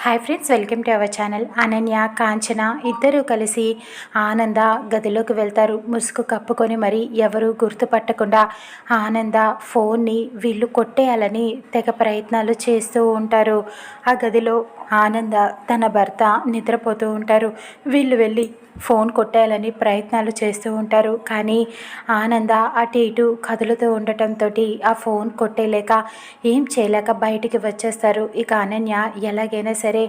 Hi friends, welcome to our channel. Ananya, Kanchana ఇద్దరూ కలిసి ఆనంద గదిలోకి వెళ్తారు. ముసుగు కప్పుకొని మరి ఎవరు గుర్తుపట్టకుండా ఆనంద ఫోన్ని వీళ్ళు కొట్టేయాలని తెగ ప్రయత్నాలు చేస్తూ ఉంటారు. ఆ గదిలో ఆనంద తన భర్త నిద్రపోతూ ఉంటారు. వీళ్ళు వెళ్ళి ఫోన్ కొట్టేయాలని ప్రయత్నాలు చేస్తూ ఉంటారు. కానీ ఆనంద అటు ఇటు కదులుతూ ఉండటంతో ఆ ఫోన్ కొట్టేయలేక ఏం చేయలేక బయటికి వచ్చేస్తారు. ఇక అనన్య ఎలాగైనా సరే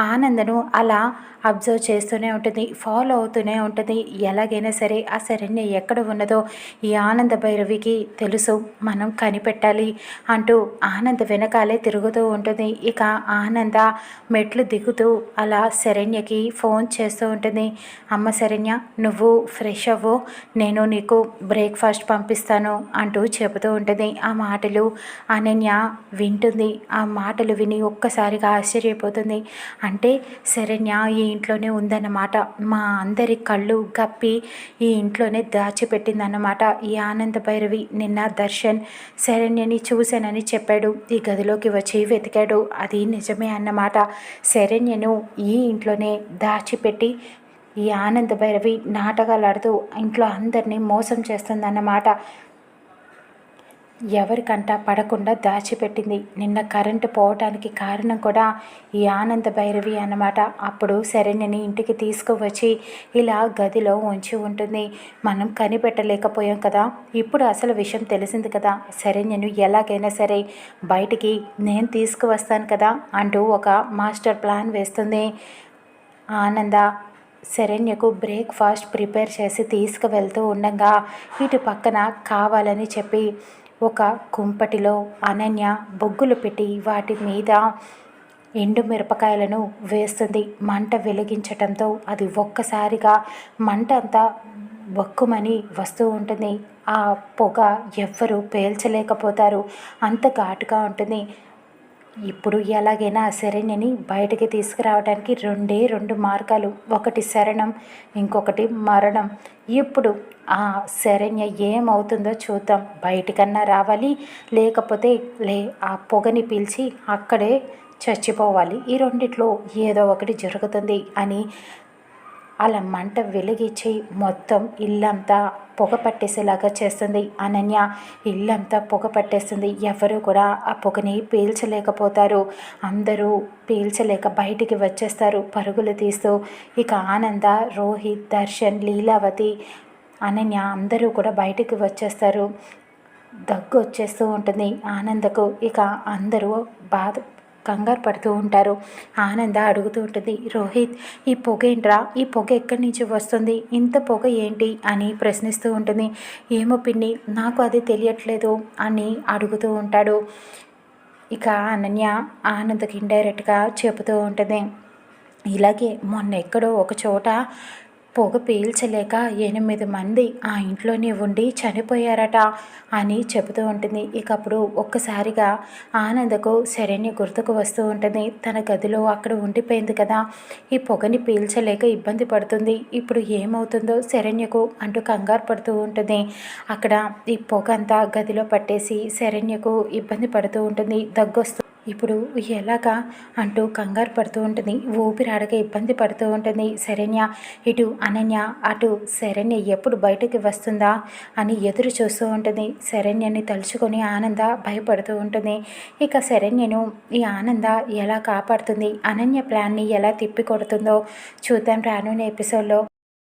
ఆనందను అలా అబ్జర్వ్ చేస్తూనే ఉంటుంది, ఫాలో అవుతూనే ఉంటుంది. ఎలాగైనా సరే ఆ శరణ్య ఎక్కడ ఉన్నదో ఈ ఆనంద భైరవికి తెలుసు, మనం కనిపెట్టాలి అంటూ ఆనంద వెనకాలే తిరుగుతూ ఉంటుంది. ఇక ఆనంద మెట్లు దిగుతూ అలా శరణ్యకి ఫోన్ చేస్తూ ఉంటుంది. అమ్మ శరణ్య, నువ్వు ఫ్రెష్ అవ్వు, నేను నీకు బ్రేక్ఫాస్ట్ పంపిస్తాను అంటూ చెబుతూ ఉంటుంది. ఆ మాటలు అనన్య వింటుంది. ఆ మాటలు విని ఒక్కసారిగా ఆశ్చర్యపోతుంది. అంటే శరణ్య ఈ ఇంట్లోనే ఉందన్నమాట. మా అందరి కళ్ళు గప్పి ఈ ఇంట్లోనే దాచిపెట్టిందన్నమాట. ఈ ఆనంద భైరవి నిన్న దర్శన్ శరణ్యని చూశానని చెప్పాడు. ఈ గదిలోకి వచ్చి వెతికాడు, అది నిజమే అన్నమాట. శరణ్యను ఈ ఇంట్లోనే దాచిపెట్టి ఈ ఆనంద భైరవి నాటకాలు ఆడుతూ ఇంట్లో అందరినీ మోసం చేస్తుందన్నమాట. ఎవరికంట పడకుండా దాచిపెట్టింది. నిన్న కరెంటు పోవటానికి కారణం కూడా ఈ ఆనంద భైరవి అన్నమాట. అప్పుడు శరణ్యని ఇంటికి తీసుకువచ్చి ఇలా గదిలో ఉంచి ఉంటుంది. మనం కనిపెట్టలేకపోయాం కదా, ఇప్పుడు అసలు విషయం తెలిసింది కదా, శరణ్యను ఎలాగైనా సరే బయటికి నేను తీసుకువస్తాను కదా అంటూ ఒక మాస్టర్ ప్లాన్ వేస్తుంది. ఆనంద శరణ్యకు బ్రేక్ఫాస్ట్ ప్రిపేర్ చేసి తీసుకువెళ్తూ ఉండగా ఇటు పక్కన కావాలని చెప్పి ఒక కుంపటిలో అనన్య బొగ్గులు పెట్టి వాటి మీద ఎండు మిరపకాయలను వేస్తుంది. మంట వెలిగించటంతో అది ఒక్కసారిగా మంట అంతా బొక్కుమని వస్తూ ఉంటుంది. ఆ పొగ ఎవ్వరూ పేల్చలేకపోతారు, అంత ఘాటుగా ఉంటుంది. ఇప్పుడు ఎలాగైనా శరణ్యని బయటికి తీసుకురావడానికి రెండు మార్గాలు, ఒకటి శరణం, ఇంకొకటి మరణం. ఇప్పుడు ఆ శరణ్య ఏమవుతుందో చూద్దాం. బయటికన్నా రావాలి, లేకపోతే ఆ పొగని పీల్చి అక్కడే చచ్చిపోవాలి. ఈ రెండిట్లో ఏదో ఒకటి జరుగుతుంది అని అలా మంట వెలిగించి మొత్తం ఇల్లంతా పొగ పట్టేసేలాగా చేస్తుంది. అనన్య ఇల్లంతా పొగ పట్టేస్తుంది. ఎవరు కూడా ఆ పొగని పీల్చలేకపోతారు. అందరూ పీల్చలేక బయటికి వచ్చేస్తారు పరుగులు తీస్తూ. ఇక ఆనంద, రోహిత్, దర్శన్, లీలావతి, అనన్య అందరూ కూడా బయటికి వచ్చేస్తారు. దగ్గు వచ్చేస్తూ ఉంటుంది ఆనందకు. ఇక అందరూ కంగారు పడుతూ ఉంటారు. ఆనంద అడుగుతూ ఉంటుంది, రోహిత్ ఈ పొగ ఏంట్రా, ఈ పొగ ఎక్కడి నుంచి వస్తుంది, ఇంత పొగ ఏంటి అని ప్రశ్నిస్తూ ఉంటుంది. ఏమో పిన్ని, నాకు అది తెలియట్లేదు అని అడుగుతూ ఉంటాడు. ఇక అనన్య ఆనందకి ఇండైరెక్ట్గా చెబుతూ ఉంటుంది, ఇలాగే మొన్న ఎక్కడో ఒక చోట పొగ పీల్చలేక 8 మంది ఆ ఇంట్లోనే ఉండి చనిపోయారట అని చెబుతూ ఉంటుంది. ఇక అప్పుడు ఒక్కసారిగా ఆనందకు శరణ్య గుర్తుకు వస్తూ ఉంటుంది. తన గదిలో అక్కడ ఉండిపోయింది కదా, ఈ పొగని పీల్చలేక ఇబ్బంది పడుతుంది, ఇప్పుడు ఏమవుతుందో శరణ్యకు అంటూ కంగారు పడుతూ ఉంటుంది. అక్కడ ఈ పొగ అంతా గదిలో పట్టేసి శరణ్యకు ఇబ్బంది పడుతూ ఉంటుంది, దగ్గొస్తూ ఇప్పుడు ఎలాగా అంటూ కంగారు పడుతూ ఉంటుంది, ఊపిరాడక ఇబ్బంది పడుతూ ఉంటుంది శరణ్య. ఇటు అనన్య, అటు శరణ్య ఎప్పుడు బయటకు వస్తుందా అని ఎదురు చూస్తూ ఉంటుంది. శరణ్యని తలుచుకొని ఆనంద భయపడుతూ ఉంటుంది. ఇక శరణ్యను ఈ ఆనంద ఎలా కాపాడుతుంది, అనన్య ప్లాన్ని ఎలా తిప్పికొడుతుందో చూద్దాం రానున్న ఎపిసోడ్లో.